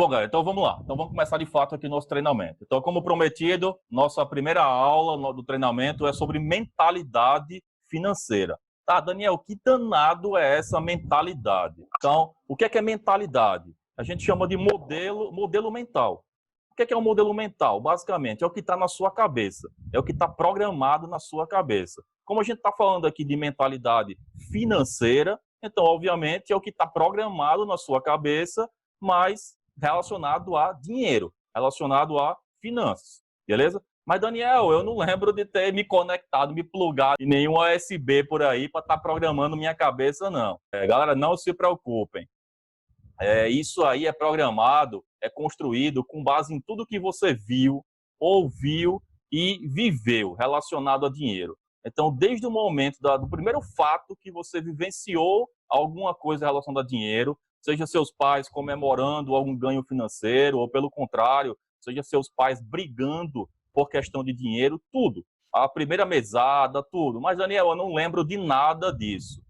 Bom, galera, então vamos lá. Então vamos começar de fato aqui o nosso treinamento. Então, como prometido, nossa primeira aula do treinamento é sobre mentalidade financeira. Tá, Daniel, que danado é essa mentalidade? Então, o que é mentalidade? A gente chama de modelo mental. O que é um modelo mental? Basicamente, é o que está na sua cabeça, é o que está programado na sua cabeça. Como a gente está falando aqui de mentalidade financeira, então, obviamente, é o que está programado na sua cabeça, mas relacionado a dinheiro, relacionado a finanças, beleza? Mas, Daniel, eu não lembro de ter me conectado, me plugado em nenhum USB por aí para estar programando minha cabeça, não. Galera, não se preocupem. Isso aí é programado, é construído com base em tudo que você viu, ouviu e viveu relacionado a dinheiro. Então, desde o momento do primeiro fato que você vivenciou alguma coisa relacionada a dinheiro, seja seus pais comemorando algum ganho financeiro, ou pelo contrário, seja seus pais brigando por questão de dinheiro, tudo. A primeira mesada, tudo. Mas, Daniel, eu não lembro de nada disso.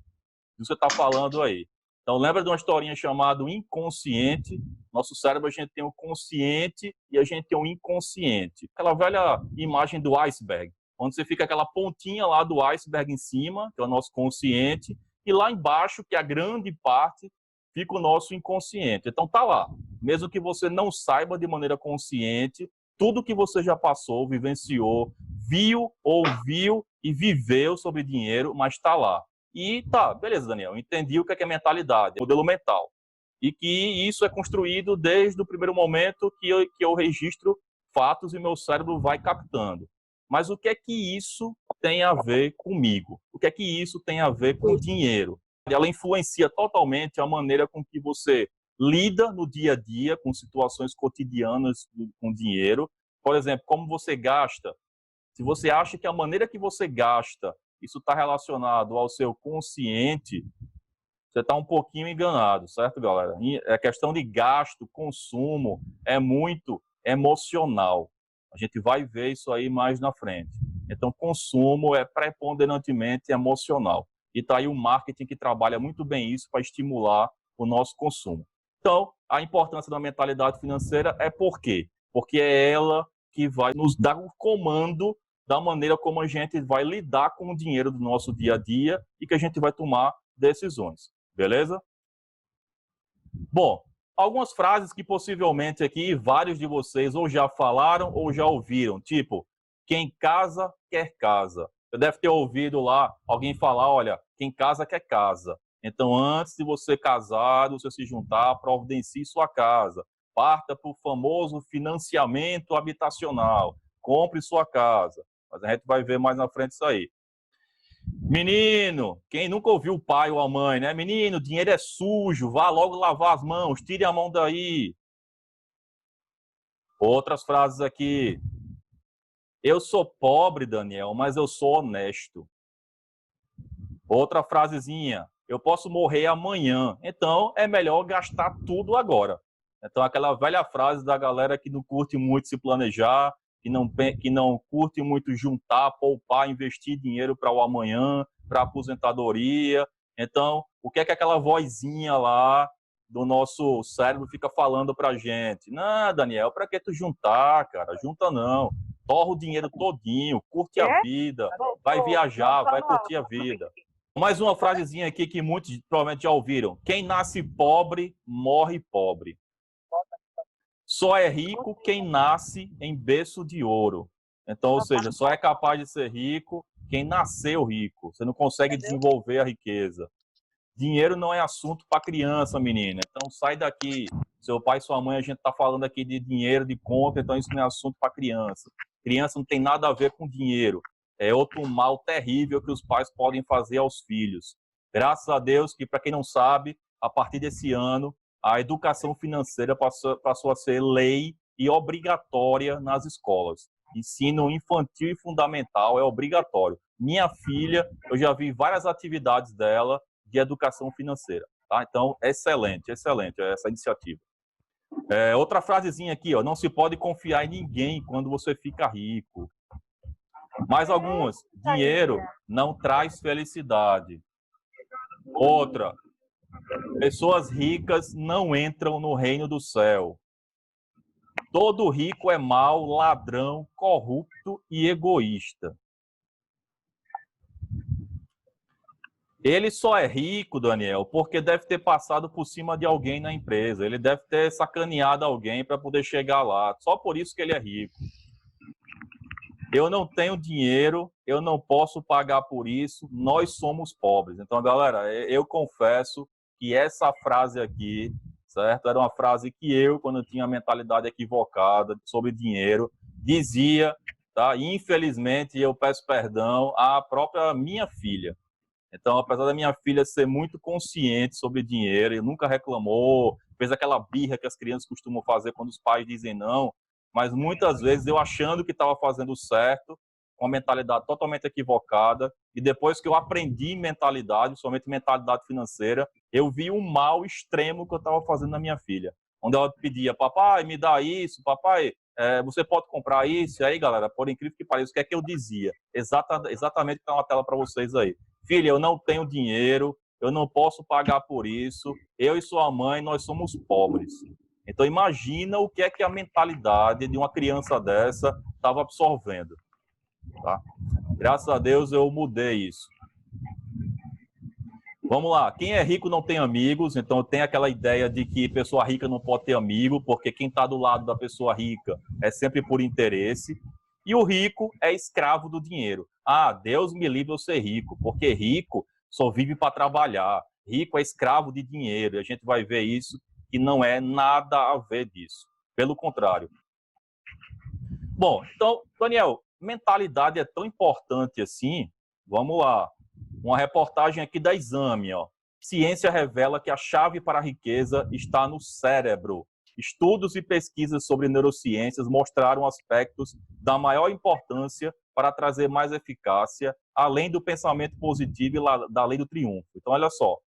Que você está falando aí. Então, lembra de uma historinha chamada inconsciente? Nosso cérebro, a gente tem o consciente e a gente tem o inconsciente. Aquela velha imagem do iceberg, onde você fica aquela pontinha lá do iceberg em cima, que é o nosso consciente, e lá embaixo, que é a grande parte, fica o nosso inconsciente. Então, tá lá. Mesmo que você não saiba de maneira consciente, tudo que você já passou, vivenciou, viu, ouviu e viveu sobre dinheiro, mas está lá. E tá, beleza, Daniel, entendi o que é mentalidade, modelo mental. E que isso é construído desde o primeiro momento que eu registro fatos e meu cérebro vai captando. Mas o que é que isso tem a ver comigo? O que é que isso tem a ver com dinheiro? Ela influencia totalmente a maneira com que você lida no dia a dia com situações cotidianas com dinheiro. Por exemplo, como você gasta. Se você acha que a maneira que você gasta isso está relacionado ao seu consciente, você está um pouquinho enganado, certo, galera? A questão de gasto, consumo, é muito emocional. A gente vai ver isso aí mais na frente. Então, consumo é preponderantemente emocional. E está aí o marketing que trabalha muito bem isso para estimular o nosso consumo. Então, a importância da mentalidade financeira é por quê? Porque é ela que vai nos dar o comando da maneira como a gente vai lidar com o dinheiro do nosso dia a dia e que a gente vai tomar decisões, beleza? Bom, algumas frases que possivelmente aqui vários de vocês ou já falaram ou já ouviram, tipo, quem casa quer casa. Você deve ter ouvido lá alguém falar, olha, quem casa quer casa. Então, antes de você casar, você se juntar, providencie sua casa. Parta para o famoso financiamento habitacional. Compre sua casa. Mas a gente vai ver mais na frente isso aí. Menino, quem nunca ouviu o pai ou a mãe, né? Menino, dinheiro é sujo, vá logo lavar as mãos, tire a mão daí. Outras frases aqui. Eu sou pobre, Daniel, mas eu sou honesto. Outra frasezinha. Eu posso morrer amanhã, então é melhor gastar tudo agora. Então, aquela velha frase da galera que não curte muito se planejar, que não curte muito juntar, poupar, investir dinheiro para o amanhã, para a aposentadoria. Então, o que é que aquela vozinha lá do nosso cérebro fica falando para a gente? Não, Daniel, para que tu juntar, cara? Junta não. Torra o dinheiro todinho, curte a vida, vai viajar, vai curtir a vida. Mais uma frasezinha aqui que muitos provavelmente já ouviram. Quem nasce pobre, morre pobre. Só é rico quem nasce em berço de ouro. Então, ou seja, só é capaz de ser rico quem nasceu rico. Você não consegue desenvolver a riqueza. Dinheiro não é assunto para criança, menina. Então, sai daqui. Seu pai e sua mãe, a gente está falando aqui de dinheiro, de conta, então isso não é assunto para criança. Criança não tem nada a ver com dinheiro. É outro mal terrível que os pais podem fazer aos filhos. Graças a Deus que, para quem não sabe, a partir desse ano, a educação financeira passou a ser lei e obrigatória nas escolas. Ensino infantil e fundamental é obrigatório. Minha filha, eu já vi várias atividades dela de educação financeira. Tá? Então, excelente essa iniciativa. Outra frasezinha aqui, ó, não se pode confiar em ninguém quando você fica rico. Mais algumas, dinheiro não traz felicidade. Outra, pessoas ricas não entram no reino do céu. Todo rico é mau, ladrão, corrupto e egoísta. Ele só é rico, Daniel, porque deve ter passado por cima de alguém na empresa. Ele deve ter sacaneado alguém para poder chegar lá. Só por isso que ele é rico. Eu não tenho dinheiro, eu não posso pagar por isso, nós somos pobres. Então, galera, eu confesso que essa frase aqui, certo? Era uma frase que eu, quando eu tinha a mentalidade equivocada sobre dinheiro, dizia, tá? E, infelizmente, eu peço perdão à própria minha filha. Então, apesar da minha filha ser muito consciente sobre dinheiro, e nunca reclamou, fez aquela birra que as crianças costumam fazer quando os pais dizem não, mas muitas vezes eu achando que estava fazendo certo, com a mentalidade totalmente equivocada, e depois que eu aprendi mentalidade, somente mentalidade financeira, eu vi um mal extremo que eu estava fazendo na minha filha. Onde ela pedia, papai, me dá isso, papai, você pode comprar isso? E aí, galera, por incrível que pareça, o que é que eu dizia? Exatamente o que está na tela para vocês aí. Filha, eu não tenho dinheiro, eu não posso pagar por isso, eu e sua mãe, nós somos pobres. Então, imagina o que é que a mentalidade de uma criança dessa estava absorvendo. Tá? Graças a Deus eu mudei isso. Vamos lá, quem é rico não tem amigos, então tem aquela ideia de que pessoa rica não pode ter amigo, porque quem está do lado da pessoa rica é sempre por interesse, e o rico é escravo do dinheiro. Ah, Deus me livre eu ser rico, porque rico só vive para trabalhar, rico é escravo de dinheiro, e a gente vai ver isso, que não é nada a ver disso, pelo contrário. Bom, então, Daniel, mentalidade é tão importante assim, vamos lá. Uma reportagem aqui da Exame, ó. Ciência revela que a chave para a riqueza está no cérebro. Estudos e pesquisas sobre neurociências mostraram aspectos da maior importância para trazer mais eficácia, além do pensamento positivo e da lei do triunfo. Então, olha só,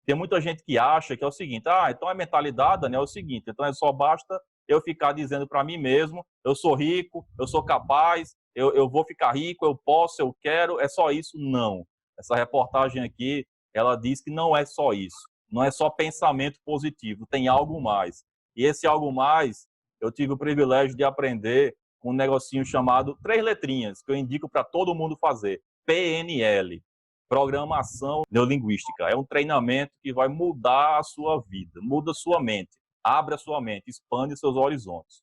tem muita gente que acha que é o seguinte, então a mentalidade, Daniel, é o seguinte, então só basta eu ficar dizendo para mim mesmo, eu sou rico, eu sou capaz, eu vou ficar rico, eu posso, eu quero, é só isso? Não. Essa reportagem aqui, ela diz que não é só isso. Não é só pensamento positivo, tem algo mais. E esse algo mais, eu tive o privilégio de aprender com um negocinho chamado 3 letrinhas, que eu indico para todo mundo fazer. PNL, Programação Neurolinguística. É um treinamento que vai mudar a sua vida, muda a sua mente, abre a sua mente, expande seus horizontes.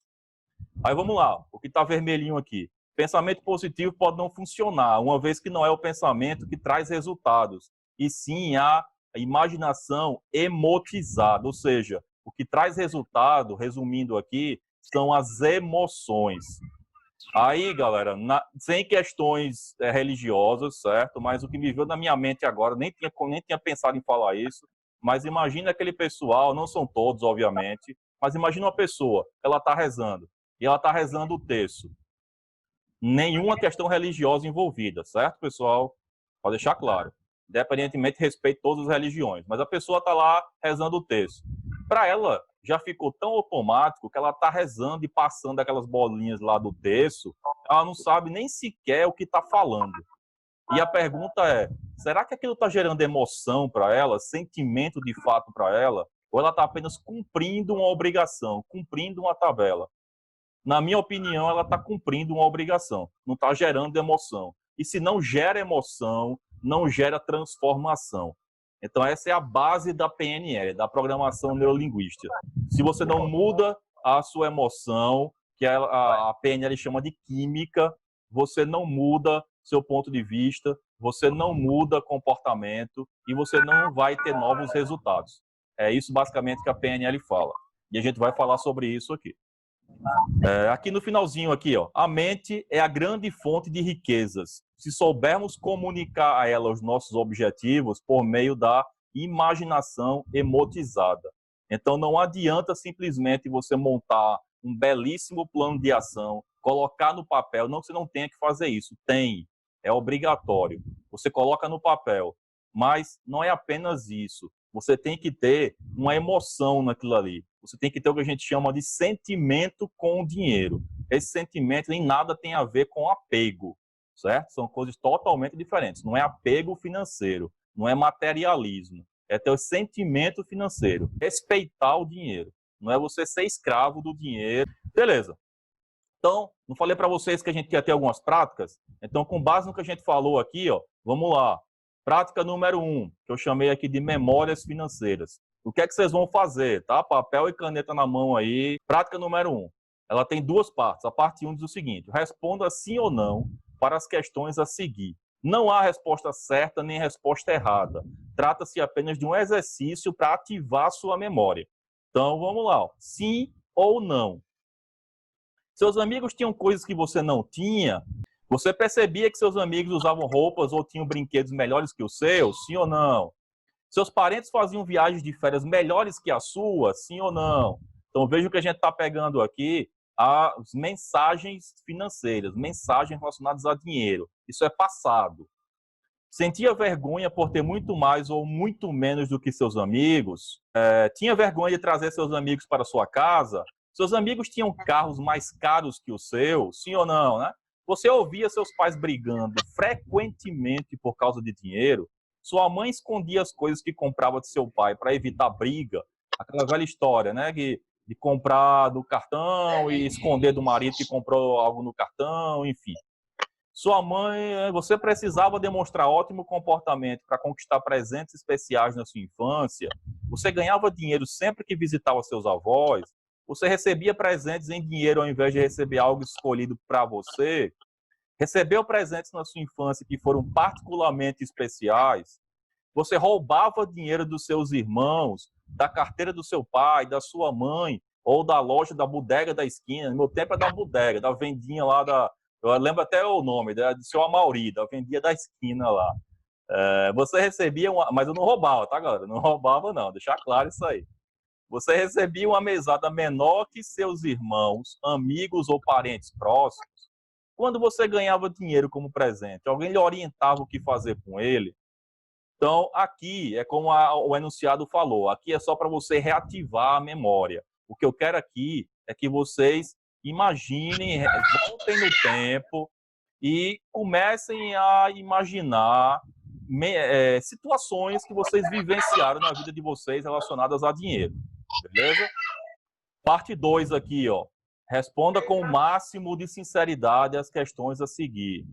Aí vamos lá, o que está vermelhinho aqui. Pensamento positivo pode não funcionar, uma vez que não é o pensamento que traz resultados, e sim a imaginação emotizada, ou seja, o que traz resultado, resumindo aqui, são as emoções. Aí, galera, sem questões religiosas, certo? Mas o que me veio na minha mente agora, nem tinha pensado em falar isso, mas imagina aquele pessoal, não são todos, obviamente, mas imagina uma pessoa, ela está rezando, e ela está rezando o terço. Nenhuma questão religiosa envolvida, certo, pessoal? Pode deixar claro. Independentemente, respeito todas as religiões. Mas a pessoa está lá rezando o terço. Para ela, já ficou tão automático que ela está rezando e passando aquelas bolinhas lá do terço, ela não sabe nem sequer o que está falando. E a pergunta é, será que aquilo está gerando emoção para ela, sentimento de fato para ela? Ou ela está apenas cumprindo uma obrigação, cumprindo uma tabela? Na minha opinião, ela está cumprindo uma obrigação, não está gerando emoção. E se não gera emoção, não gera transformação. Então, essa é a base da PNL, da Programação Neurolinguística. Se você não muda a sua emoção, que a PNL chama de química, você não muda seu ponto de vista, você não muda comportamento e você não vai ter novos resultados. É isso basicamente que a PNL fala. E a gente vai falar sobre isso aqui. Aqui no finalzinho, aqui, ó, a mente é a grande fonte de riquezas. Se soubermos comunicar a ela os nossos objetivos por meio da imaginação emotizada. Então, não adianta simplesmente você montar um belíssimo plano de ação, colocar no papel. Não que você não tenha que fazer isso. Tem, é obrigatório. Você coloca no papel. Mas não é apenas isso. Você tem que ter uma emoção naquilo ali. Você tem que ter o que a gente chama de sentimento com o dinheiro. Esse sentimento nem nada tem a ver com apego, certo? São coisas totalmente diferentes. Não é apego financeiro, não é materialismo. É ter o sentimento financeiro. Respeitar o dinheiro. Não é você ser escravo do dinheiro. Beleza. Então, não falei para vocês que a gente quer ter algumas práticas? Então, com base no que a gente falou aqui, ó, vamos lá. Prática número 1, que eu chamei aqui de memórias financeiras. O que é que vocês vão fazer, tá? Papel e caneta na mão aí. Prática número 1. Ela tem duas partes. A parte 1 diz o seguinte: responda sim ou não para as questões a seguir. Não há resposta certa nem resposta errada. Trata-se apenas de um exercício para ativar a sua memória. Então, vamos lá. Ó. Sim ou não. Seus amigos tinham coisas que você não tinha? Você percebia que seus amigos usavam roupas ou tinham brinquedos melhores que os seus? Sim ou não? Seus parentes faziam viagens de férias melhores que a sua? Sim ou não? Então, veja o que a gente está pegando aqui, as mensagens financeiras, mensagens relacionadas a dinheiro. Isso é passado. Sentia vergonha por ter muito mais ou muito menos do que seus amigos? Tinha vergonha de trazer seus amigos para sua casa? Seus amigos tinham carros mais caros que o seu? Sim ou não, né? Você ouvia seus pais brigando frequentemente por causa de dinheiro? Sua mãe escondia as coisas que comprava de seu pai para evitar briga? Aquela velha história, né? De comprar do cartão e esconder do marido que comprou algo no cartão, enfim. Sua mãe, você precisava demonstrar ótimo comportamento para conquistar presentes especiais na sua infância. Você ganhava dinheiro sempre que visitava seus avós. Você recebia presentes em dinheiro ao invés de receber algo escolhido para você. Recebeu presentes na sua infância que foram particularmente especiais. Você roubava dinheiro dos seus irmãos, da carteira do seu pai, da sua mãe, ou da loja da bodega da esquina. No meu tempo é da bodega, da vendinha lá da. Eu lembro até o nome, do seu Amauri, da vendia da esquina lá. Você recebia uma. Mas eu não roubava, tá, galera? Não roubava, não, deixar claro isso aí. Você recebia uma mesada menor que seus irmãos, amigos ou parentes próximos. Quando você ganhava dinheiro como presente, alguém lhe orientava o que fazer com ele? Então, aqui é como o enunciado falou, aqui é só para você reativar a memória. O que eu quero aqui é que vocês imaginem, voltem no tempo e comecem a imaginar situações que vocês vivenciaram na vida de vocês relacionadas a dinheiro. Beleza? Parte 2 aqui, ó. Responda com o máximo de sinceridade as questões a seguir.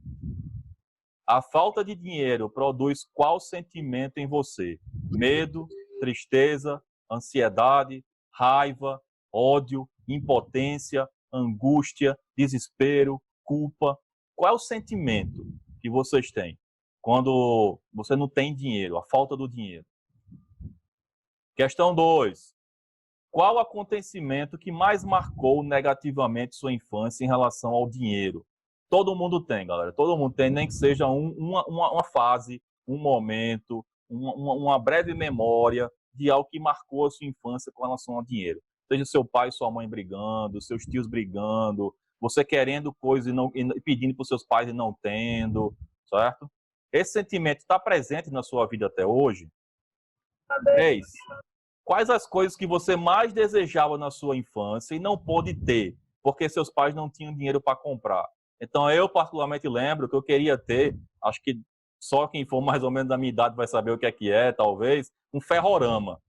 A falta de dinheiro produz qual sentimento em você? Medo, tristeza, ansiedade, raiva, ódio, impotência, angústia, desespero, culpa. Qual é o sentimento que vocês têm quando você não tem dinheiro, a falta do dinheiro? Questão 2. Qual o acontecimento que mais marcou negativamente sua infância em relação ao dinheiro? Todo mundo tem, galera. Todo mundo tem, nem que seja uma fase, um momento, uma breve memória de algo que marcou a sua infância com relação ao dinheiro. Seja seu pai e sua mãe brigando, seus tios brigando, você querendo coisa e pedindo para os seus pais e não tendo, certo? Esse sentimento está presente na sua vida até hoje? 3. Quais as coisas que você mais desejava na sua infância e não pôde ter, porque seus pais não tinham dinheiro para comprar? Então, eu particularmente lembro que eu queria ter, acho que só quem for mais ou menos da minha idade vai saber o que é, talvez, um ferrorama.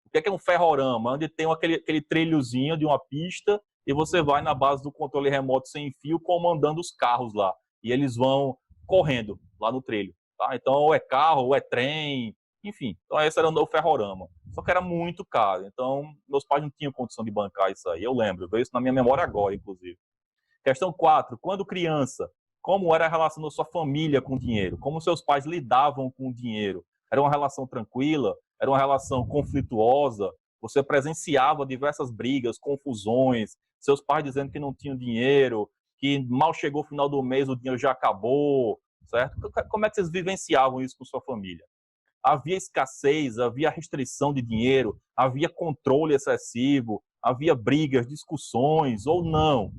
O que é um ferrorama? Onde tem aquele trilhozinho de uma pista e você vai na base do controle remoto sem fio comandando os carros lá. E eles vão correndo lá no trilho. Tá? Então, ou é carro, ou é trem, enfim. Então, esse era o ferrorama. Só que era muito caro. Então, meus pais não tinham condição de bancar isso aí. Eu lembro, veio isso na minha memória agora, inclusive. Questão 4. Quando criança, como era a relação da sua família com o dinheiro? Como seus pais lidavam com o dinheiro? Era uma relação tranquila? Era uma relação conflituosa? Você presenciava diversas brigas, confusões, seus pais dizendo que não tinham dinheiro, que mal chegou o final do mês, o dinheiro já acabou, certo? Como é que vocês vivenciavam isso com sua família? Havia escassez, havia restrição de dinheiro, havia controle excessivo, havia brigas, discussões ou não?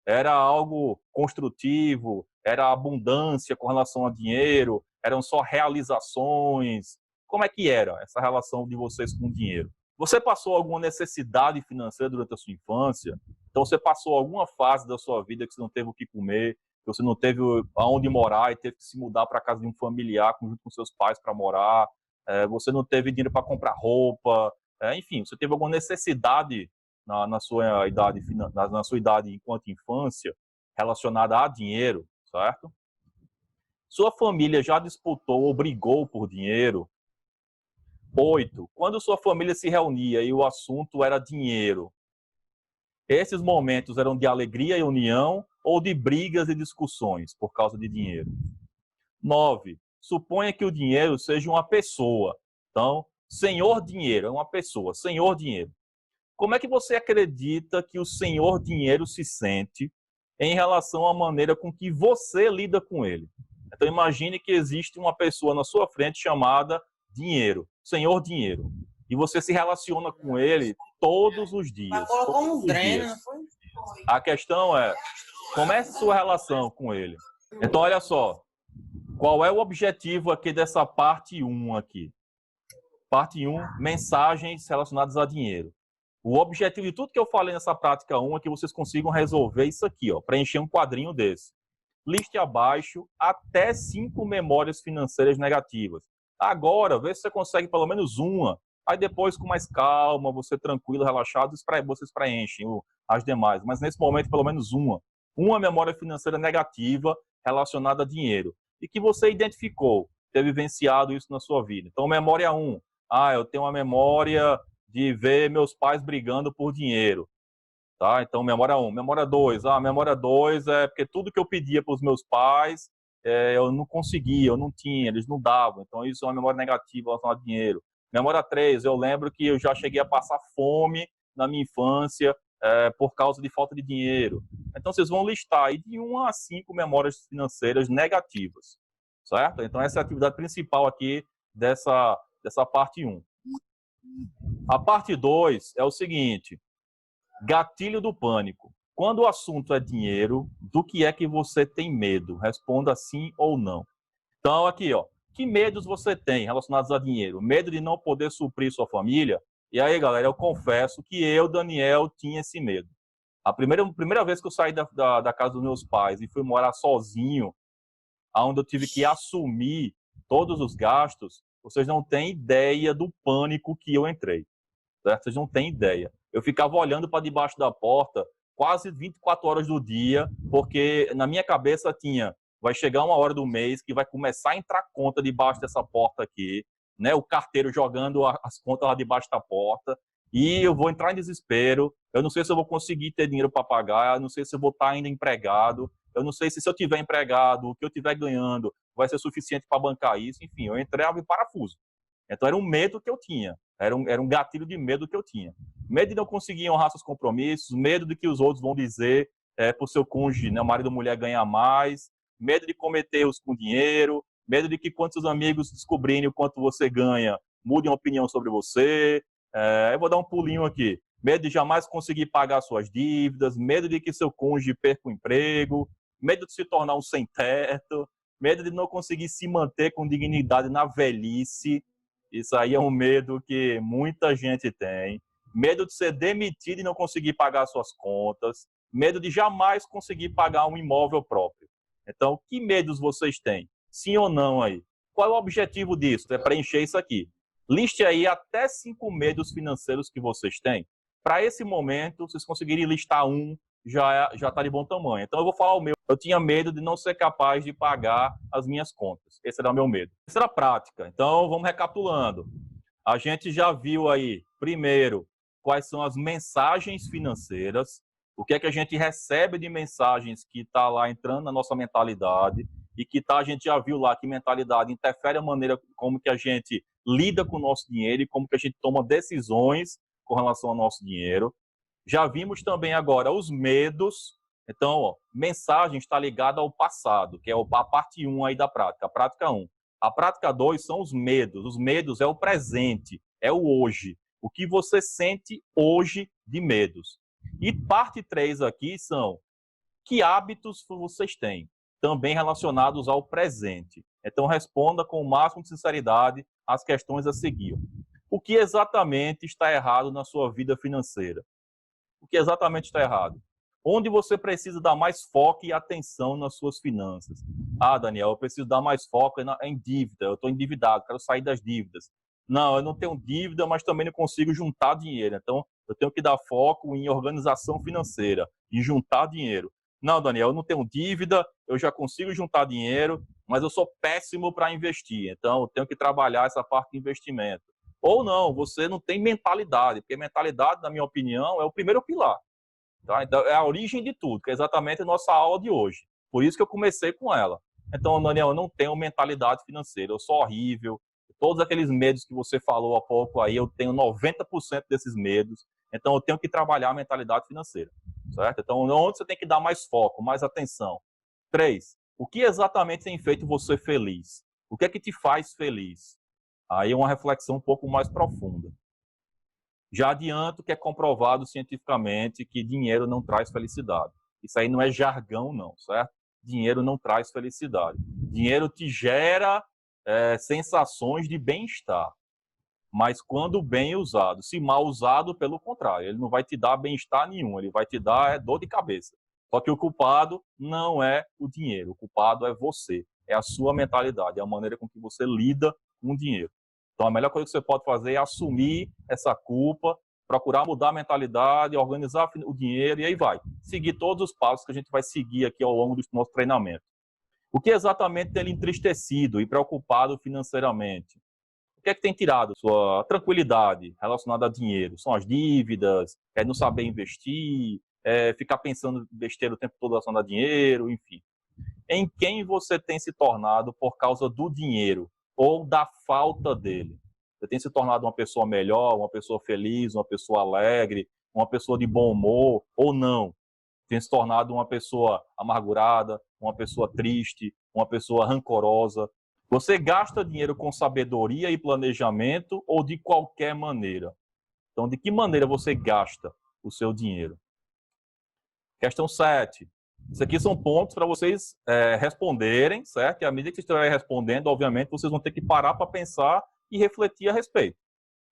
Era algo construtivo, era abundância com relação a dinheiro, eram só realizações. Como é que era essa relação de vocês com o dinheiro? Você passou alguma necessidade financeira durante a sua infância? Então você passou alguma fase da sua vida que você não teve o que comer, que você não teve aonde morar e teve que se mudar para a casa de um familiar junto com seus pais para morar, você não teve dinheiro para comprar roupa, enfim, você teve alguma necessidade na sua idade enquanto infância, relacionada a dinheiro, certo? Sua família já disputou ou brigou por dinheiro? 8. Quando sua família se reunia e o assunto era dinheiro, esses momentos eram de alegria e união ou de brigas e discussões por causa de dinheiro? 9. Suponha que o dinheiro seja uma pessoa. Então, senhor dinheiro é uma pessoa, senhor dinheiro. Como é que você acredita que o senhor dinheiro se sente em relação à maneira com que você lida com ele? Então, imagine que existe uma pessoa na sua frente chamada dinheiro, senhor dinheiro, e você se relaciona com ele todos os dias. Todos os dias. A questão é, como é a sua relação com ele? Então, olha só, qual é o objetivo aqui dessa parte 1 aqui? Parte 1, mensagens relacionadas a dinheiro. O objetivo de tudo que eu falei nessa prática 1 é que vocês consigam resolver isso aqui, ó, preencher um quadrinho desse. Liste abaixo até 5 memórias financeiras negativas. Agora, vê se você consegue pelo menos uma. Aí depois, com mais calma, você tranquilo, relaxado, vocês preenchem as demais. Mas nesse momento, pelo menos uma. Uma memória financeira negativa relacionada a dinheiro. E que você identificou, ter vivenciado isso na sua vida. Então, memória 1. Eu tenho uma memória de ver meus pais brigando por dinheiro. Tá? Então, memória 1. Memória 2. Memória 2 é porque tudo que eu pedia para os meus pais, eu não conseguia, eu não tinha, eles não davam. Então, isso é uma memória negativa relacionada a dinheiro. Memória 3. Eu lembro que eu já cheguei a passar fome na minha infância por causa de falta de dinheiro. Então, vocês vão listar aí de 1 a 5 memórias financeiras negativas. Certo? Então, essa é a atividade principal aqui dessa parte 1. A parte 2 é o seguinte: gatilho do pânico. Quando o assunto é dinheiro, do que é que você tem medo? Responda sim ou não. Então, aqui, ó, que medos você tem relacionados a dinheiro? Medo de não poder suprir sua família? E aí, galera, eu confesso que eu, Daniel, tinha esse medo. A primeira vez que eu saí da casa dos meus pais e fui morar sozinho, onde eu tive que assumir todos os gastos, vocês não têm ideia do pânico que eu entrei. Certo? Vocês não têm ideia. Eu ficava olhando para debaixo da porta quase 24 horas do dia, porque na minha cabeça vai chegar uma hora do mês que vai começar a entrar conta debaixo dessa porta aqui, né? O carteiro jogando as contas lá debaixo da porta, e eu vou entrar em desespero. Eu não sei se eu vou conseguir ter dinheiro para pagar, eu não sei se eu vou estar ainda empregado, eu não sei se eu tiver empregado, o que eu estiver ganhando vai ser suficiente para bancar isso. Enfim, eu entrei em parafuso. Então era um medo que eu tinha, era um gatilho de medo que eu tinha. Medo de não conseguir honrar seus compromissos, medo de que os outros vão dizer para o seu cônjuge, né, o marido ou mulher ganhar mais, medo de cometer erros com dinheiro, medo de que quando seus amigos descobrirem o quanto você ganha, mudem a opinião sobre você. Eu vou dar um pulinho aqui. Medo de jamais conseguir pagar suas dívidas, medo de que seu cônjuge perca o emprego, medo de se tornar um sem-teto, medo de não conseguir se manter com dignidade na velhice. Isso aí é um medo que muita gente tem. Medo de ser demitido e não conseguir pagar suas contas. Medo de jamais conseguir pagar um imóvel próprio. Então, que medos vocês têm? Sim ou não aí? Qual é o objetivo disso? É preencher isso aqui. Liste aí até 5 medos financeiros que vocês têm. Para esse momento, vocês conseguirem listar um, já está de bom tamanho. Então, eu vou falar o meu. Eu tinha medo de não ser capaz de pagar as minhas contas. Esse era o meu medo. Terceira prática. Então, vamos recapitulando. A gente já viu aí, primeiro, quais são as mensagens financeiras, o que é que a gente recebe de mensagens que está lá entrando na nossa mentalidade e que a gente já viu lá que mentalidade interfere a maneira como que a gente lida com o nosso dinheiro e como que a gente toma decisões com relação ao nosso dinheiro. Já vimos também agora os medos. Então, ó, mensagem está ligada ao passado, que é a parte 1 aí da prática, a prática 1. A prática 2 são os medos. Os medos é o presente, é o hoje. O que você sente hoje de medos. E parte 3 aqui são que hábitos vocês têm, também relacionados ao presente. Então, responda com o máximo de sinceridade as questões a seguir. O que exatamente está errado na sua vida financeira? O que exatamente está errado? Onde você precisa dar mais foco e atenção nas suas finanças? Daniel, eu preciso dar mais foco em dívida. Eu estou endividado, quero sair das dívidas. Não, eu não tenho dívida, mas também não consigo juntar dinheiro. Então, eu tenho que dar foco em organização financeira, em juntar dinheiro. Não, Daniel, eu não tenho dívida, eu já consigo juntar dinheiro, mas eu sou péssimo para investir, então eu tenho que trabalhar essa parte de investimento. Ou não, você não tem mentalidade, porque mentalidade, na minha opinião, é o primeiro pilar. Tá? Então, é a origem de tudo, que é exatamente a nossa aula de hoje. Por isso que eu comecei com ela. Então, Daniel, eu não tenho mentalidade financeira, eu sou horrível. Todos aqueles medos que você falou há pouco aí, eu tenho 90% desses medos. Então, eu tenho que trabalhar a mentalidade financeira, certo? Então, onde você tem que dar mais foco, mais atenção? 3. O que exatamente tem feito você feliz? O que é que te faz feliz? Aí é uma reflexão um pouco mais profunda. Já adianto que é comprovado cientificamente que dinheiro não traz felicidade. Isso aí não é jargão, não, certo? Dinheiro não traz felicidade. Dinheiro te gera sensações de bem-estar, mas quando bem usado. Se mal usado, pelo contrário, ele não vai te dar bem-estar nenhum, ele vai te dar dor de cabeça. Só que o culpado não é o dinheiro, o culpado é você, é a sua mentalidade, é a maneira com que você lida com o dinheiro. Então, a melhor coisa que você pode fazer é assumir essa culpa, procurar mudar a mentalidade, organizar o dinheiro e aí vai. Seguir todos os passos que a gente vai seguir aqui ao longo do nosso treinamento. O que exatamente tem ele entristecido e preocupado financeiramente? O que é que tem tirado sua tranquilidade relacionada a dinheiro? São as dívidas, não saber investir, ficar pensando besteira o tempo todo relacionado a dinheiro, enfim. Em quem você tem se tornado por causa do dinheiro ou da falta dele? Você tem se tornado uma pessoa melhor, uma pessoa feliz, uma pessoa alegre, uma pessoa de bom humor ou não? Tem se tornado uma pessoa amargurada, uma pessoa triste, uma pessoa rancorosa. Você gasta dinheiro com sabedoria e planejamento ou de qualquer maneira? Então, de que maneira você gasta o seu dinheiro? Questão 7. Isso aqui são pontos para vocês responderem, certo? E à medida que vocês estiverem respondendo, obviamente, vocês vão ter que parar para pensar e refletir a respeito.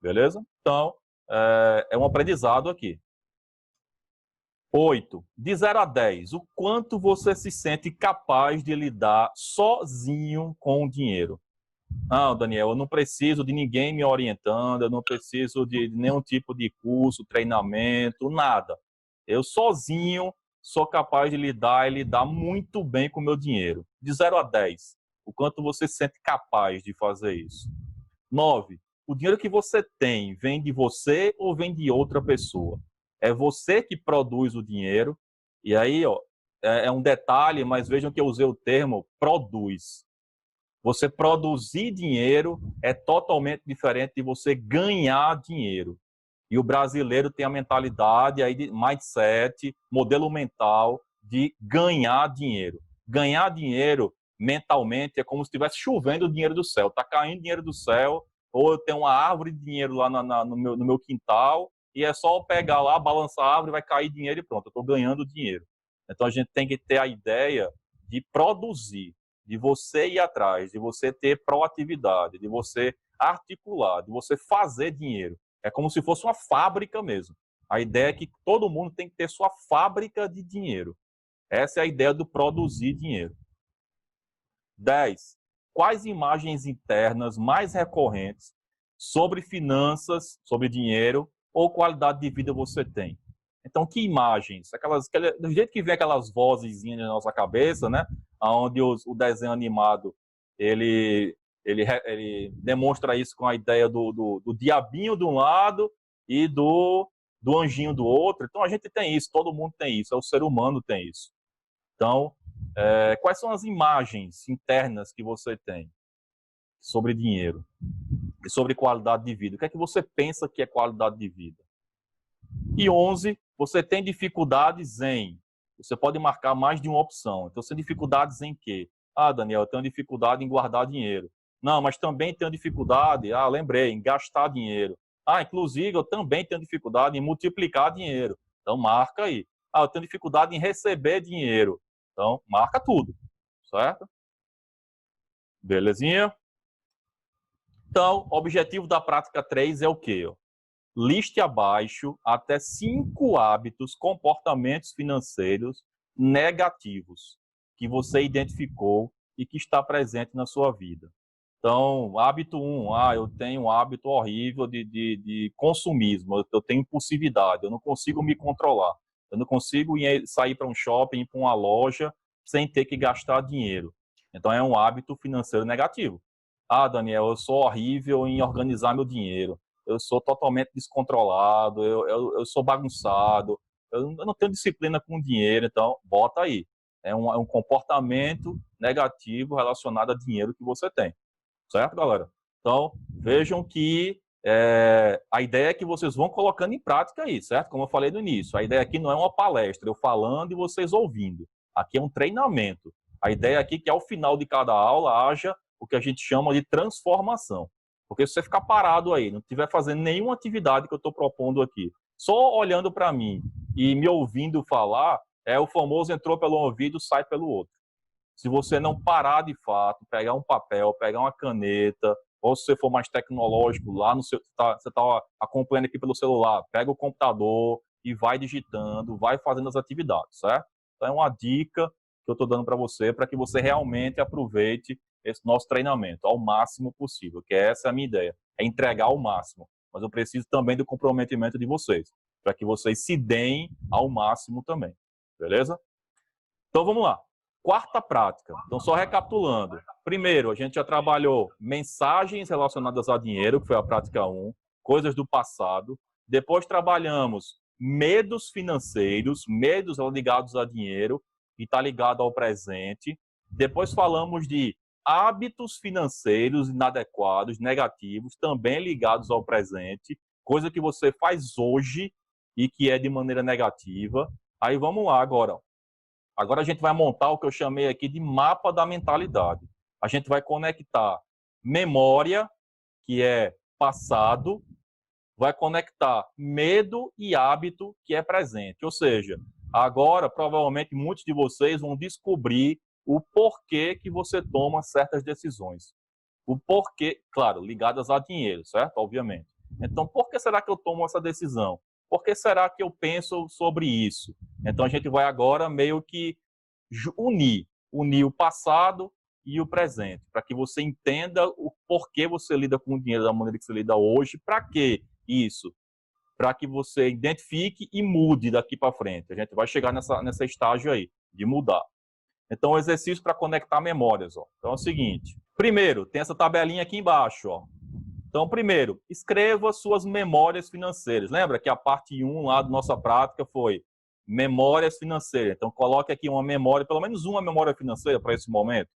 Beleza? Então, é um aprendizado aqui. 8. De 0 a 10, o quanto você se sente capaz de lidar sozinho com o dinheiro? Não, Daniel, eu não preciso de ninguém me orientando, eu não preciso de nenhum tipo de curso, treinamento, nada. Eu sozinho sou capaz de lidar e lidar muito bem com o meu dinheiro. De 0 a 10, o quanto você se sente capaz de fazer isso? 9. O dinheiro que você tem vem de você ou vem de outra pessoa? É você que produz o dinheiro. E aí, ó, é um detalhe, mas vejam que eu usei o termo produz. Você produzir dinheiro é totalmente diferente de você ganhar dinheiro. E o brasileiro tem a mentalidade, aí de mindset, modelo mental de ganhar dinheiro. Ganhar dinheiro mentalmente é como se estivesse chovendo dinheiro do céu. Está caindo dinheiro do céu, ou eu tenho uma árvore de dinheiro lá no meu quintal, e é só eu pegar lá, balançar a árvore, vai cair dinheiro e pronto, eu estou ganhando dinheiro. Então a gente tem que ter a ideia de produzir, de você ir atrás, de você ter proatividade, de você articular, de você fazer dinheiro. É como se fosse uma fábrica mesmo. A ideia é que todo mundo tem que ter sua fábrica de dinheiro. Essa é a ideia do produzir dinheiro. 10. Quais imagens internas mais recorrentes sobre finanças, sobre dinheiro ou qualidade de vida você tem? Então, que imagens? Do jeito que vem aquelas vozezinhas na nossa cabeça, né? Onde o desenho animado ele demonstra isso com a ideia do diabinho de um lado e do anjinho do outro. Então, a gente tem isso, todo mundo tem isso, o ser humano tem isso. Então, quais são as imagens internas que você tem sobre dinheiro e sobre qualidade de vida? O que é que você pensa que é qualidade de vida? E 11, você tem dificuldades em... Você pode marcar mais de uma opção. Então, você tem dificuldades em quê? Ah, Daniel, eu tenho dificuldade em guardar dinheiro. Não, mas também tenho dificuldade, lembrei, em gastar dinheiro. Inclusive, eu também tenho dificuldade em multiplicar dinheiro. Então, marca aí. Eu tenho dificuldade em receber dinheiro. Então, marca tudo, certo? Belezinha? Então, o objetivo da prática 3 é o quê? Liste abaixo até 5 hábitos, comportamentos financeiros negativos que você identificou e que está presente na sua vida. Então, hábito 1, eu tenho um hábito horrível de consumismo, eu tenho impulsividade, eu não consigo me controlar. Eu não consigo sair para um shopping, ir para uma loja, sem ter que gastar dinheiro. Então, é um hábito financeiro negativo. Ah, Daniel, eu sou horrível em organizar meu dinheiro. Eu sou totalmente descontrolado, eu sou bagunçado, eu não tenho disciplina com o dinheiro, então bota aí. É um comportamento negativo relacionado a dinheiro que você tem. Certo, galera? Então, vejam que a ideia é que vocês vão colocando em prática aí, certo? Como eu falei no início, a ideia aqui não é uma palestra, eu falando e vocês ouvindo. Aqui é um treinamento. A ideia aqui é que ao final de cada aula haja o que a gente chama de transformação. Porque se você ficar parado aí, não estiver fazendo nenhuma atividade que eu estou propondo aqui, só olhando para mim e me ouvindo falar, é o famoso entrou pelo ouvido, sai pelo outro. Se você não parar de fato, pegar um papel, pegar uma caneta, ou se você for mais tecnológico, lá no seu, você está acompanhando aqui pelo celular, pega o computador e vai digitando, vai fazendo as atividades, certo? Então é uma dica que eu estou dando para que você realmente aproveite esse nosso treinamento ao máximo possível, que essa é a minha ideia, é entregar ao máximo. Mas eu preciso também do comprometimento de vocês, para que vocês se deem ao máximo também, beleza? Então vamos lá. Quarta prática. Então, só recapitulando. Primeiro, a gente já trabalhou mensagens relacionadas a dinheiro, que foi a prática 1, coisas do passado. Depois trabalhamos medos financeiros, medos ligados a dinheiro, e está ligado ao presente. Depois falamos de hábitos financeiros inadequados, negativos, também ligados ao presente, coisa que você faz hoje e que é de maneira negativa. Aí vamos lá agora. Agora a gente vai montar o que eu chamei aqui de mapa da mentalidade. A gente vai conectar memória, que é passado, vai conectar medo e hábito, que é presente. Ou seja, agora provavelmente muitos de vocês vão descobrir o porquê que você toma certas decisões. O porquê, claro, ligadas a dinheiro, certo? Obviamente. Então, por que será que eu tomo essa decisão? Por que será que eu penso sobre isso? Então, a gente vai agora meio que unir o passado e o presente, para que você entenda o porquê você lida com o dinheiro da maneira que você lida hoje, para que isso? Para que você identifique e mude daqui para frente. A gente vai chegar nessa estágio aí, de mudar. Então, o exercício para conectar memórias. Ó. Então, é o seguinte. Primeiro, tem essa tabelinha aqui embaixo. Ó. Então, primeiro, escreva suas memórias financeiras. Lembra que a parte 1 lá da nossa prática foi memórias financeiras. Então, coloque aqui uma memória, pelo menos uma memória financeira para esse momento.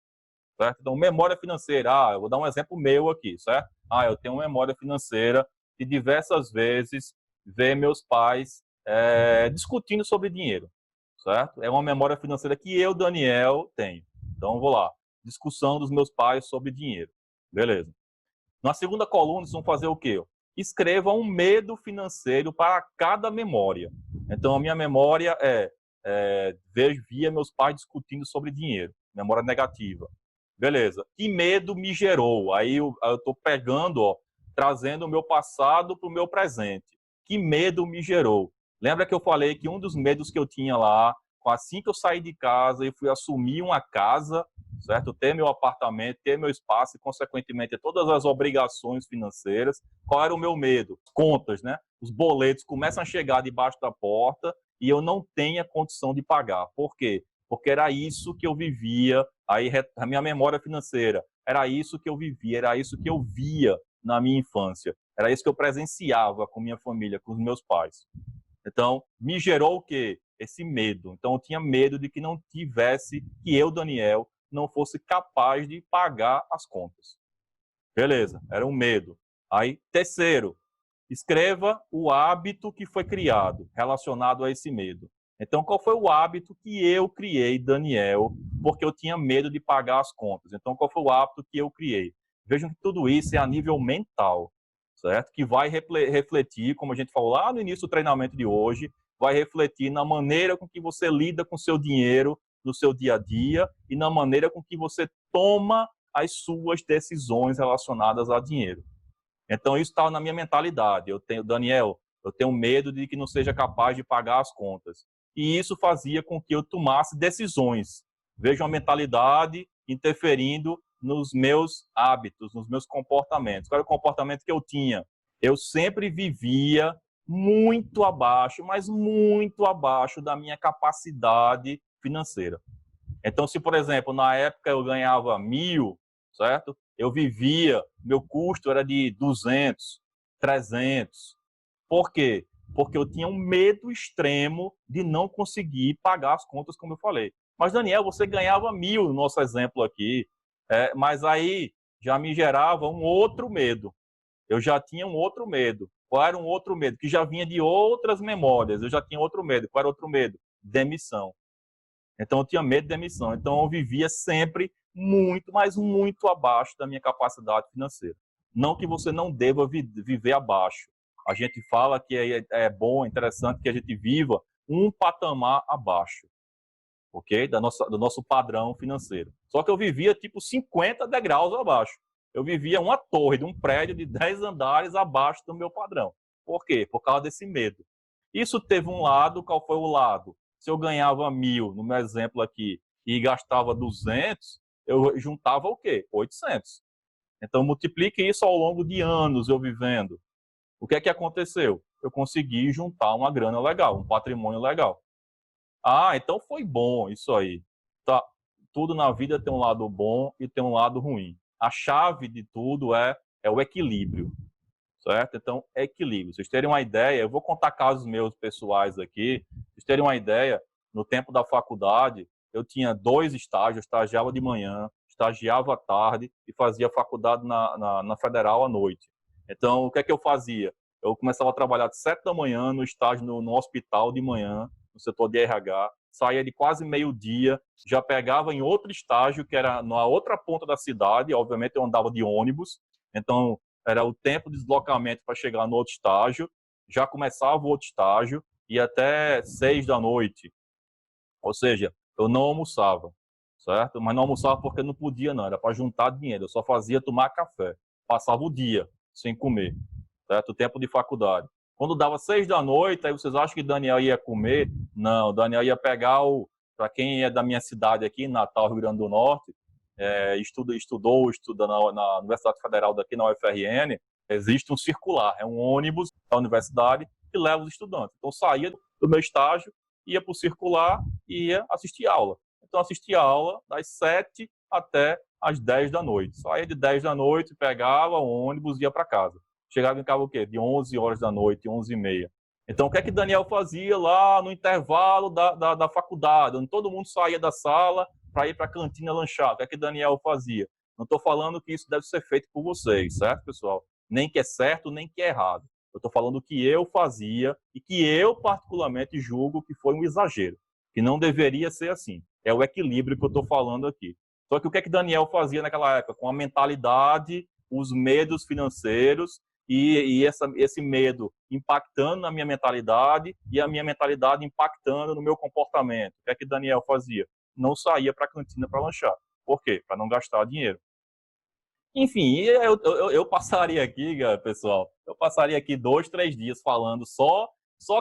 Certo? Então, memória financeira. Eu vou dar um exemplo meu aqui, certo? Eu tenho uma memória financeira de diversas vezes ver meus pais discutindo sobre dinheiro. Certo? É uma memória financeira que eu, Daniel, tenho. Então, vou lá. Discussão dos meus pais sobre dinheiro. Beleza. Na segunda coluna, vocês vão fazer o quê? Escreva um medo financeiro para cada memória. Então, a minha memória via meus pais discutindo sobre dinheiro. Memória negativa. Beleza. Que medo me gerou? Aí eu estou pegando, trazendo o meu passado para o meu presente. Que medo me gerou? Lembra que eu falei que um dos medos que eu tinha lá, assim que eu saí de casa e fui assumir uma casa, certo? Ter meu apartamento, ter meu espaço e, consequentemente, ter todas as obrigações financeiras. Qual era o meu medo? Contas, né? Os boletos começam a chegar debaixo da porta e eu não tenho a condição de pagar. Por quê? Porque era isso que eu vivia, aí a minha memória financeira, era isso que eu vivia, era isso que eu via na minha infância, era isso que eu presenciava com minha família, com os meus pais. Então, me gerou o quê? Esse medo. Então, eu tinha medo de que não tivesse, que eu, Daniel, não fosse capaz de pagar as contas. Beleza, era um medo. Aí, terceiro, escreva o hábito que foi criado relacionado a esse medo. Então, qual foi o hábito que eu criei, Daniel, porque eu tinha medo de pagar as contas? Então, qual foi o hábito que eu criei? Vejam que tudo isso é a nível mental, certo? Que vai refletir, como a gente falou lá no início do treinamento de hoje, vai refletir na maneira com que você lida com o seu dinheiro no seu dia a dia e na maneira com que você toma as suas decisões relacionadas a dinheiro. Então, isso está na minha mentalidade. Daniel, eu tenho medo de que não seja capaz de pagar as contas. E isso fazia com que eu tomasse decisões. Vejo a mentalidade interferindo nos meus hábitos, nos meus comportamentos. Qual era o comportamento que eu tinha? Eu sempre vivia muito abaixo, mas muito abaixo da minha capacidade financeira. Então, se, por exemplo, na época eu ganhava 1.000, certo? Eu vivia, meu custo era de 200, 300. Por quê? Porque eu tinha um medo extremo de não conseguir pagar as contas, como eu falei. Mas, Daniel, você ganhava 1.000 no nosso exemplo aqui, mas aí já me gerava um outro medo. Eu já tinha um outro medo. Qual era um outro medo? Que já vinha de outras memórias. Eu já tinha outro medo. Qual era outro medo? Demissão. Então, eu tinha medo de demissão. Então, eu vivia sempre muito, mas muito abaixo da minha capacidade financeira. Não que você não deva viver abaixo. A gente fala que é bom, interessante que a gente viva um patamar abaixo, ok? Do nosso padrão financeiro. Só que eu vivia tipo 50 degraus abaixo. Eu vivia uma torre de um prédio de 10 andares abaixo do meu padrão. Por quê? Por causa desse medo. Isso teve um lado, qual foi o lado? Se eu ganhava 1.000, no meu exemplo aqui, e gastava 200, eu juntava o quê? 800. Então, multiplique isso ao longo de anos eu vivendo. O que é que aconteceu? Eu consegui juntar uma grana legal, um patrimônio legal. Ah, então foi bom isso aí. Tá. Tudo na vida tem um lado bom e tem um lado ruim. A chave de tudo é o equilíbrio, certo? Então, equilíbrio. Vocês terem uma ideia, eu vou contar casos meus pessoais aqui. Vocês terem uma ideia, no tempo da faculdade, eu tinha 2 estágios, estagiava de manhã, estagiava à tarde e fazia faculdade na Federal à noite. Então, o que é que eu fazia? Eu começava a trabalhar de 7 da manhã no estágio no hospital de manhã, no setor de RH, saía de quase meio-dia, já pegava em outro estágio, que era na outra ponta da cidade, obviamente eu andava de ônibus, então era o tempo de deslocamento para chegar no outro estágio, já começava o outro estágio, e até 6 da noite. Ou seja, eu não almoçava, certo? Mas não almoçava porque não podia, não, era para juntar dinheiro, eu só fazia tomar café. Passava o dia sem comer, certo? O tempo de faculdade. Quando dava 6 da noite, aí vocês acham que Daniel ia comer? Não, Daniel ia pegar para quem é da minha cidade aqui, Natal, Rio Grande do Norte, estuda na Universidade Federal daqui, na UFRN, existe um circular, é um ônibus da universidade que leva os estudantes. Então, saía do meu estágio, ia para o circular e ia assistir aula. Então, assistia aula das 7 até às 10 da noite. Saía de 10 da noite, pegava o ônibus e ia para casa. Chegava em casa o quê? De 11 horas da noite, 11h30. Então, o que é que Daniel fazia lá no intervalo da faculdade, onde todo mundo saía da sala para ir para a cantina lanchar? O que é que Daniel fazia? Não estou falando que isso deve ser feito por vocês, certo, pessoal? Nem que é certo, nem que é errado. Eu estou falando o que eu fazia e que eu, particularmente, julgo que foi um exagero, que não deveria ser assim. É o equilíbrio que eu estou falando aqui. Só que o que é que Daniel fazia naquela época? Com a mentalidade, os medos financeiros e esse medo impactando na minha mentalidade e a minha mentalidade impactando no meu comportamento. O que é que Daniel fazia? Não saía para a cantina para lanchar. Por quê? Para não gastar dinheiro. Enfim, eu passaria aqui, pessoal, eu passaria aqui 2, 3 dias falando só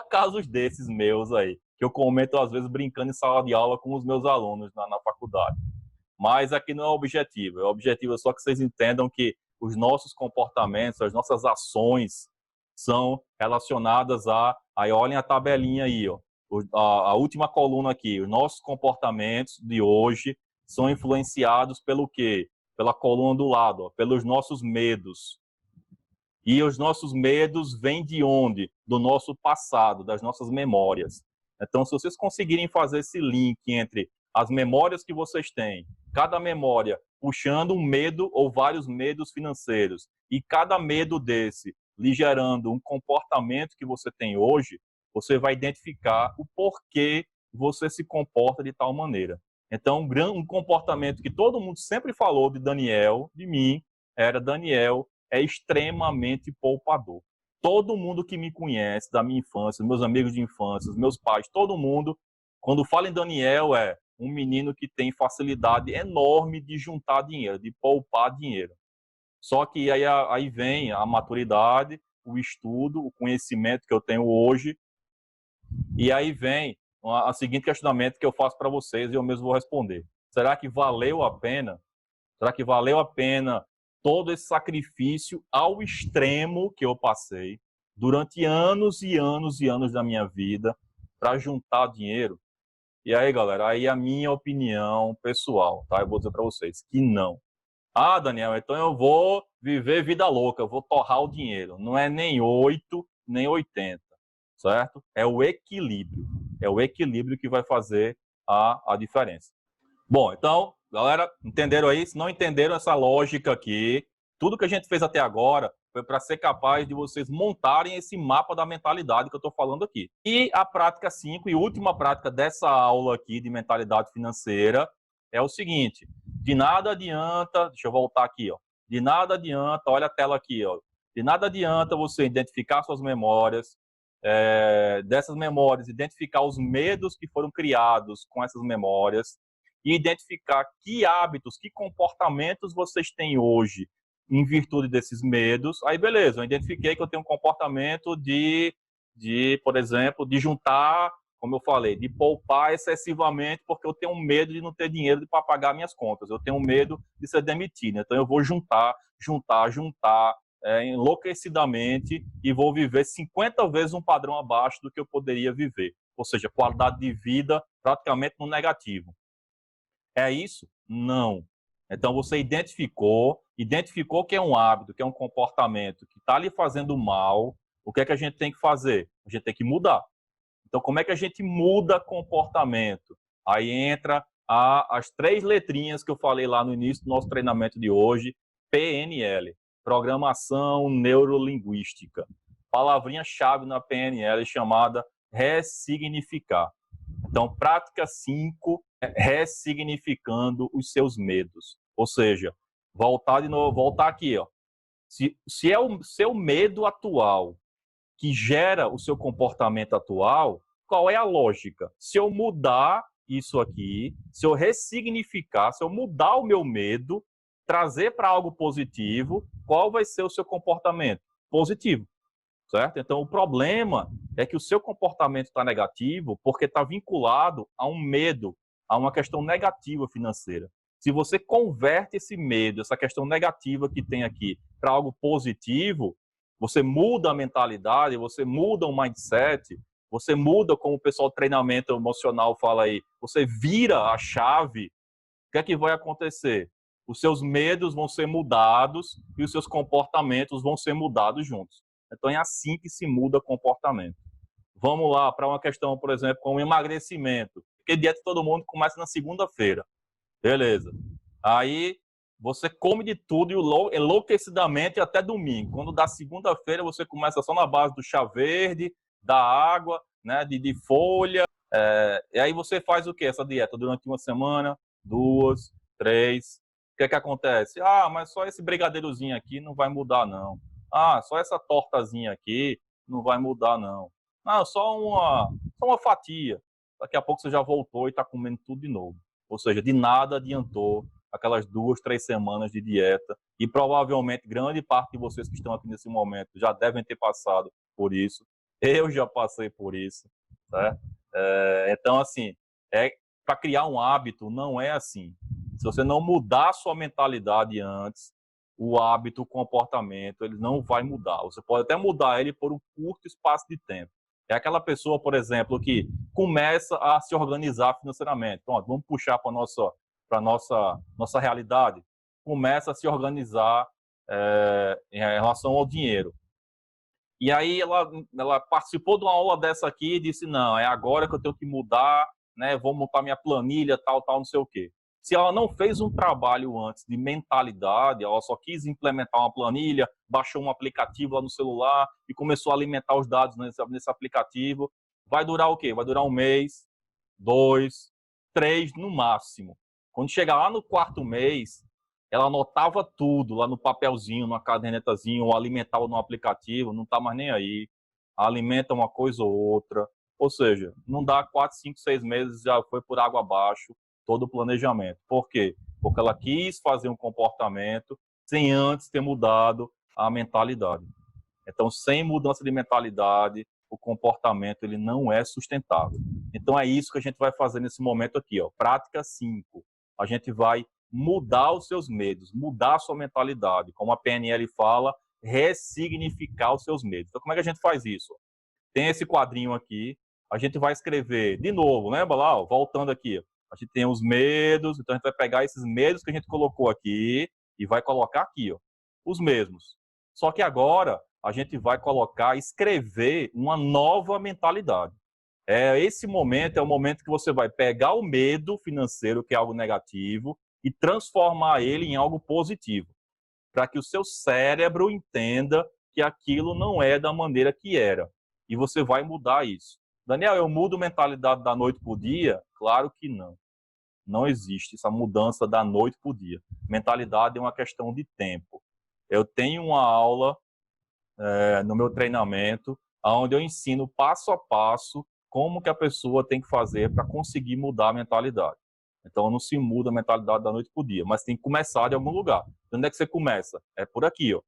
casos desses meus aí, que eu comento às vezes brincando em sala de aula com os meus alunos na faculdade. Mas aqui não é o objetivo é só que vocês entendam que os nossos comportamentos, as nossas ações são relacionadas aí olhem a tabelinha aí, ó, a última coluna aqui, os nossos comportamentos de hoje são influenciados pelo quê? Pela coluna do lado, ó, pelos nossos medos. E os nossos medos vêm de onde? Do nosso passado, das nossas memórias. Então, se vocês conseguirem fazer esse link entre as memórias que vocês têm, cada memória puxando um medo ou vários medos financeiros, e cada medo desse lhe gerando um comportamento que você tem hoje, você vai identificar o porquê você se comporta de tal maneira. Então, um comportamento que todo mundo sempre falou de Daniel, de mim, era Daniel é extremamente poupador. Todo mundo que me conhece, da minha infância, meus amigos de infância, meus pais, todo mundo, quando fala em Daniel, é um menino que tem facilidade enorme de juntar dinheiro, de poupar dinheiro. Só que aí vem a maturidade, o estudo, o conhecimento que eu tenho hoje, e aí vem o seguinte questionamento que eu faço para vocês e eu mesmo vou responder. Será que valeu a pena? Será que valeu a pena todo esse sacrifício ao extremo que eu passei? durante anos e anos e anos da minha vida para juntar dinheiro. E aí, galera, aí a minha opinião pessoal, tá? Eu vou dizer para vocês que não. Ah, Daniel, então eu vou viver vida louca, eu vou torrar o dinheiro. Não é nem 8, nem 80, certo? É o equilíbrio. É o equilíbrio que vai fazer a diferença. Bom, então, galera, entenderam aí? Se não entenderam essa lógica aqui, tudo que a gente fez até agora foi para ser capaz de vocês montarem esse mapa da mentalidade que eu estou falando aqui. E a prática 5 e última prática dessa aula aqui de mentalidade financeira é o seguinte: de nada adianta, deixa eu voltar aqui, ó. De nada adianta, olha a tela aqui, ó. De nada adianta você identificar suas memórias, dessas memórias, identificar os medos que foram criados com essas memórias e identificar que hábitos, que comportamentos vocês têm hoje em virtude desses medos. Aí, beleza, eu identifiquei que eu tenho um comportamento por exemplo, de juntar, como eu falei, de poupar excessivamente porque eu tenho medo de não ter dinheiro para pagar minhas contas. Eu tenho medo de ser demitido. Então, eu vou juntar enlouquecidamente e vou viver 50 vezes um padrão abaixo do que eu poderia viver. Ou seja, qualidade de vida praticamente no negativo. É isso? Não. Então, você identificou que é um hábito, que é um comportamento que está lhe fazendo mal. O que é que a gente tem que fazer? A gente tem que mudar. Então, como é que a gente muda comportamento? Aí entra as 3 letrinhas que eu falei lá no início do nosso treinamento de hoje, PNL, Programação Neurolinguística. Palavrinha-chave na PNL chamada ressignificar. Então, prática 5 é ressignificando os seus medos. Ou seja, voltar aqui, ó. Se é o seu medo atual que gera o seu comportamento atual, qual é a lógica? Se eu mudar isso aqui, se eu ressignificar, se eu mudar o meu medo, trazer para algo positivo, qual vai ser o seu comportamento? Positivo, certo? Então, o problema é que o seu comportamento está negativo porque está vinculado a um medo, a uma questão negativa financeira. Se você converte esse medo, essa questão negativa que tem aqui, para algo positivo, você muda a mentalidade, você muda o mindset, você muda, como o pessoal do treinamento emocional fala aí, você vira a chave, o que é que vai acontecer? Os seus medos vão ser mudados e os seus comportamentos vão ser mudados juntos. Então, é assim que se muda comportamento. Vamos lá para uma questão, por exemplo, como emagrecimento. Porque dieta todo mundo começa na segunda-feira. Beleza. Aí você come de tudo enlouquecidamente até domingo. Quando dá segunda-feira, você começa só na base do chá verde, da água, né, de folha. E aí você faz o quê? Essa dieta durante uma semana, 2, 3. O que é que acontece? Ah, mas só esse brigadeirozinho aqui não vai mudar, não. Ah, só essa tortazinha aqui não vai mudar, não. Ah, só uma fatia. Daqui a pouco você já voltou e está comendo tudo de novo. Ou seja, de nada adiantou aquelas 2, 3 semanas de dieta. E provavelmente grande parte de vocês que estão aqui nesse momento já devem ter passado por isso. Eu já passei por isso, certo? Então, assim, para criar um hábito, não é assim. Se você não mudar a sua mentalidade antes, o hábito, o comportamento, ele não vai mudar. Você pode até mudar ele por um curto espaço de tempo. É aquela pessoa, por exemplo, que começa a se organizar financeiramente. Pronto, vamos puxar para a nossa realidade. Começa a se organizar em relação ao dinheiro. E aí ela participou de uma aula dessa aqui e disse, não, é agora que eu tenho que mudar, né? Vou montar minha planilha, tal, não sei o quê. Se ela não fez um trabalho antes de mentalidade, ela só quis implementar uma planilha, baixou um aplicativo lá no celular e começou a alimentar os dados nesse aplicativo, vai durar o quê? Vai durar 1 mês, 2, 3 no máximo. Quando chegar lá no 4º mês, ela anotava tudo lá no papelzinho, numa cadernetazinha, ou alimentava no aplicativo, não está mais nem aí. Alimenta uma coisa ou outra. Ou seja, não dá 4, 5, 6 meses, já foi por água abaixo todo o planejamento. Por quê? Porque ela quis fazer um comportamento sem antes ter mudado a mentalidade. Então, sem mudança de mentalidade, o comportamento ele não é sustentável. Então, é isso que a gente vai fazer nesse momento aqui, ó. Prática 5. A gente vai mudar os seus medos, mudar a sua mentalidade. Como a PNL fala, ressignificar os seus medos. Então, como é que a gente faz isso? Tem esse quadrinho aqui, a gente vai escrever de novo, lembra lá, ó, voltando aqui, a gente tem os medos, então a gente vai pegar esses medos que a gente colocou aqui e vai colocar aqui, ó, os mesmos. Só que agora a gente vai colocar, escrever uma nova mentalidade. Esse momento é o momento que você vai pegar o medo financeiro, que é algo negativo, e transformar ele em algo positivo, para que o seu cérebro entenda que aquilo não é da maneira que era. E você vai mudar isso. Daniel, eu mudo mentalidade da noite para o dia? Claro que não. Não existe essa mudança da noite para o dia. Mentalidade é uma questão de tempo. Eu tenho uma aula no meu treinamento, onde eu ensino passo a passo como que a pessoa tem que fazer para conseguir mudar a mentalidade. Então, não se muda a mentalidade da noite para o dia, mas tem que começar de algum lugar. Onde é que você começa? É por aqui, ó.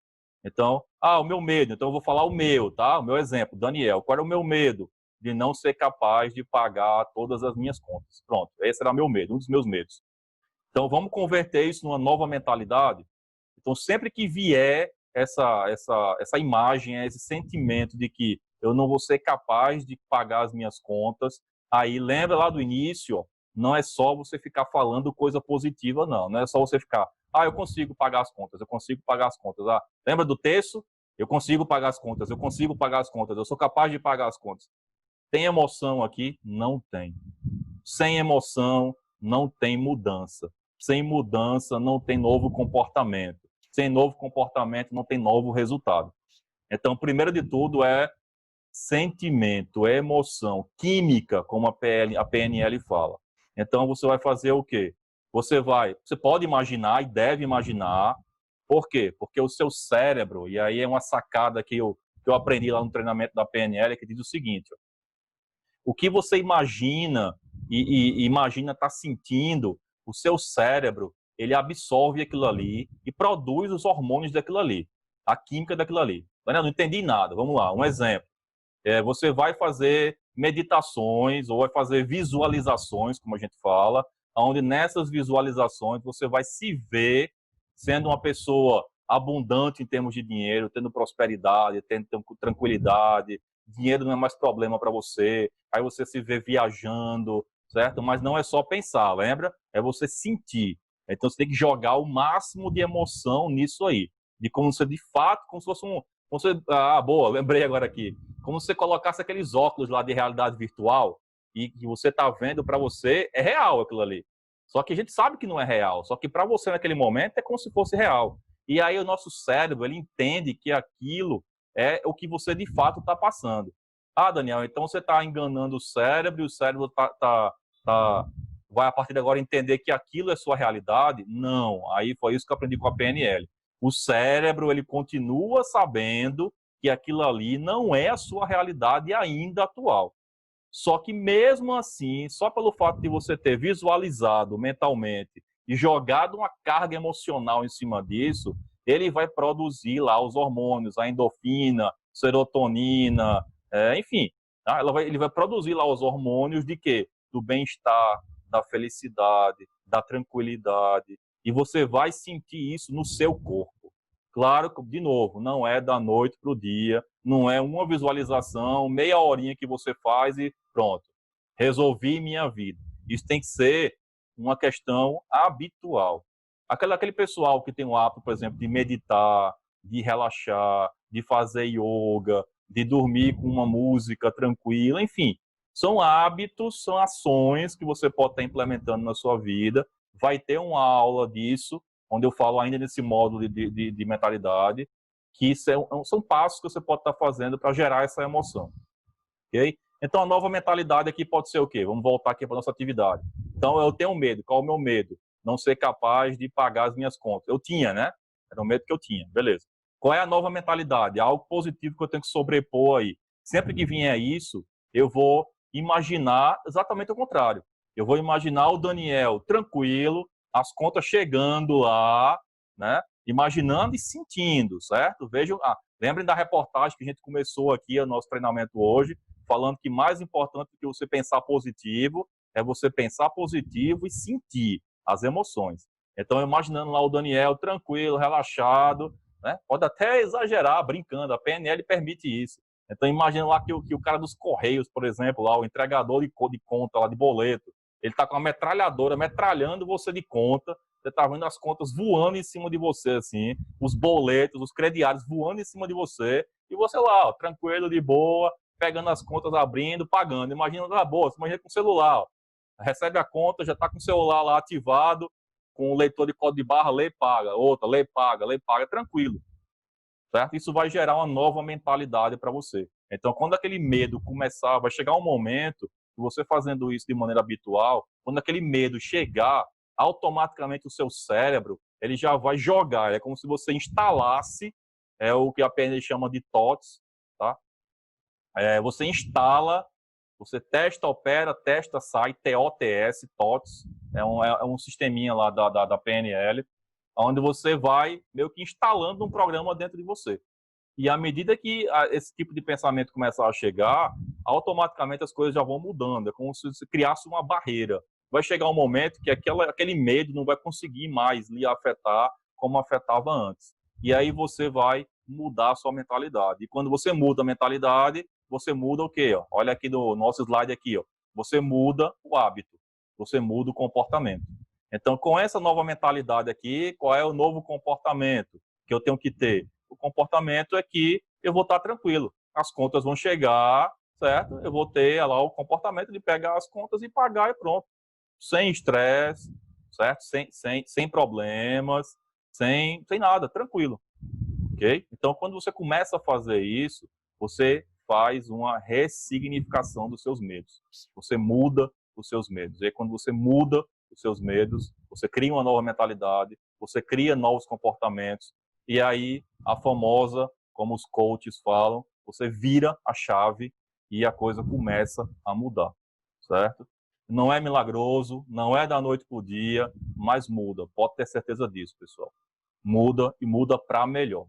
Então, o meu medo. Então, eu vou falar o meu, tá? O meu exemplo. Daniel, qual era o meu medo? De não ser capaz de pagar todas as minhas contas. Pronto, esse era o meu medo, um dos meus medos. Então, vamos converter isso numa nova mentalidade. Então, sempre que vier essa imagem, esse sentimento de que eu não vou ser capaz de pagar as minhas contas, aí lembra lá do início, ó, não é só você ficar falando coisa positiva, não. Não é só você ficar, eu consigo pagar as contas, eu consigo pagar as contas. Lembra do texto? Eu consigo pagar as contas, eu consigo pagar as contas, eu sou capaz de pagar as contas. Tem emoção aqui? Não tem. Sem emoção, não tem mudança. Sem mudança, não tem novo comportamento. Sem novo comportamento, não tem novo resultado. Então, primeiro de tudo é sentimento, emoção, química, como a PNL fala. Então, você vai fazer o quê? Você pode imaginar e deve imaginar. Por quê? Porque o seu cérebro, e aí é uma sacada que eu aprendi lá no treinamento da PNL, que diz o seguinte: o que você imagina e imagina estar sentindo, o seu cérebro, ele absorve aquilo ali e produz os hormônios daquilo ali, a química daquilo ali. Não entendi nada. Vamos lá, um exemplo. Você vai fazer meditações ou vai fazer visualizações, como a gente fala, onde nessas visualizações você vai se ver sendo uma pessoa abundante em termos de dinheiro, tendo prosperidade, tendo tranquilidade, dinheiro não é mais problema para você, aí você se vê viajando, certo? Mas não é só pensar, lembra? É você sentir. Então você tem que jogar o máximo de emoção nisso aí, de como você de fato, como se fosse boa, lembrei agora aqui. Como se você colocasse aqueles óculos lá de realidade virtual e que você está vendo, para você é real aquilo ali. Só que a gente sabe que não é real. Só que para você naquele momento é como se fosse real. E aí o nosso cérebro, ele entende que aquilo é o que você de fato está passando. Daniel, então você está enganando o cérebro e o cérebro vai a partir de agora entender que aquilo é sua realidade? Não. Aí foi isso que eu aprendi com a PNL. O cérebro, ele continua sabendo que aquilo ali não é a sua realidade ainda atual. Só que mesmo assim, só pelo fato de você ter visualizado mentalmente e jogado uma carga emocional em cima disso, ele vai produzir lá os hormônios, a endorfina, serotonina, enfim. Tá? Ele vai produzir lá os hormônios de quê? Do bem-estar, da felicidade, da tranquilidade. E você vai sentir isso no seu corpo. Claro que, de novo, não é da noite para o dia, não é uma visualização, meia horinha que você faz e pronto, resolvi minha vida. Isso tem que ser uma questão habitual. Aquele pessoal que tem o hábito, por exemplo, de meditar, de relaxar, de fazer yoga, de dormir com uma música tranquila, enfim, são hábitos, são ações que você pode estar implementando na sua vida. Vai ter uma aula disso, onde eu falo ainda nesse módulo de mentalidade, que são passos que você pode estar fazendo para gerar essa emoção. Ok? Então, a nova mentalidade aqui pode ser o quê? Vamos voltar aqui para a nossa atividade. Então, eu tenho medo. Qual é o meu medo? Não ser capaz de pagar as minhas contas. Eu tinha, né? Era o medo que eu tinha. Beleza. Qual é a nova mentalidade? Algo positivo que eu tenho que sobrepor aí. Sempre que vier isso, eu vou imaginar exatamente o contrário. Eu vou imaginar o Daniel tranquilo, as contas chegando lá, né? Imaginando e sentindo, certo? Vejam, lembrem da reportagem que a gente começou aqui, o nosso treinamento hoje, falando que mais importante do que você pensar positivo é você pensar positivo e sentir as emoções. Então, imaginando lá o Daniel tranquilo, relaxado, né? Pode até exagerar, brincando, a PNL permite isso. Então, imagina lá que o cara dos Correios, por exemplo, lá, o entregador de conta, lá, de boleto, ele está com uma metralhadora metralhando você de conta, você está vendo as contas voando em cima de você, assim, os boletos, os crediários voando em cima de você, e você lá, ó, tranquilo, de boa, pegando as contas, abrindo, pagando. Imagina na bolsa, imagina com o celular, ó. Recebe a conta, já está com o celular lá ativado, com o leitor de código de barra, lê e paga, outra, lê e paga, tranquilo. Certo? Isso vai gerar uma nova mentalidade para você. Então, quando aquele medo começar, vai chegar um momento que você fazendo isso de maneira habitual, quando aquele medo chegar, automaticamente o seu cérebro, ele já vai jogar, é como se você instalasse, o que a PNL chama de TOTS, tá? Você instala, você testa, opera, testa, sai, TOTS, TOTS, é um sisteminha lá da PNL, onde você vai meio que instalando um programa dentro de você. E à medida que esse tipo de pensamento começar a chegar, automaticamente as coisas já vão mudando. É como se você criasse uma barreira. Vai chegar um momento que aquele medo não vai conseguir mais lhe afetar como afetava antes. E aí você vai mudar a sua mentalidade. E quando você muda a mentalidade, você muda o quê? Olha aqui no nosso slide aqui, ó. Você muda o hábito, você muda o comportamento. Então, com essa nova mentalidade aqui, qual é o novo comportamento que eu tenho que ter? O comportamento é que eu vou estar tranquilo. As contas vão chegar, certo? Eu vou ter lá o comportamento de pegar as contas e pagar e pronto. Sem estresse, certo? Sem problemas, sem nada, tranquilo. Ok? Então, quando você começa a fazer isso, você faz uma ressignificação dos seus medos. Você muda os seus medos. E aí, quando você muda os seus medos, você cria uma nova mentalidade, você cria novos comportamentos, e aí a famosa, como os coaches falam, você vira a chave e a coisa começa a mudar, certo? Não é milagroso, não é da noite para o dia, mas muda. Pode ter certeza disso, pessoal. Muda e muda para melhor.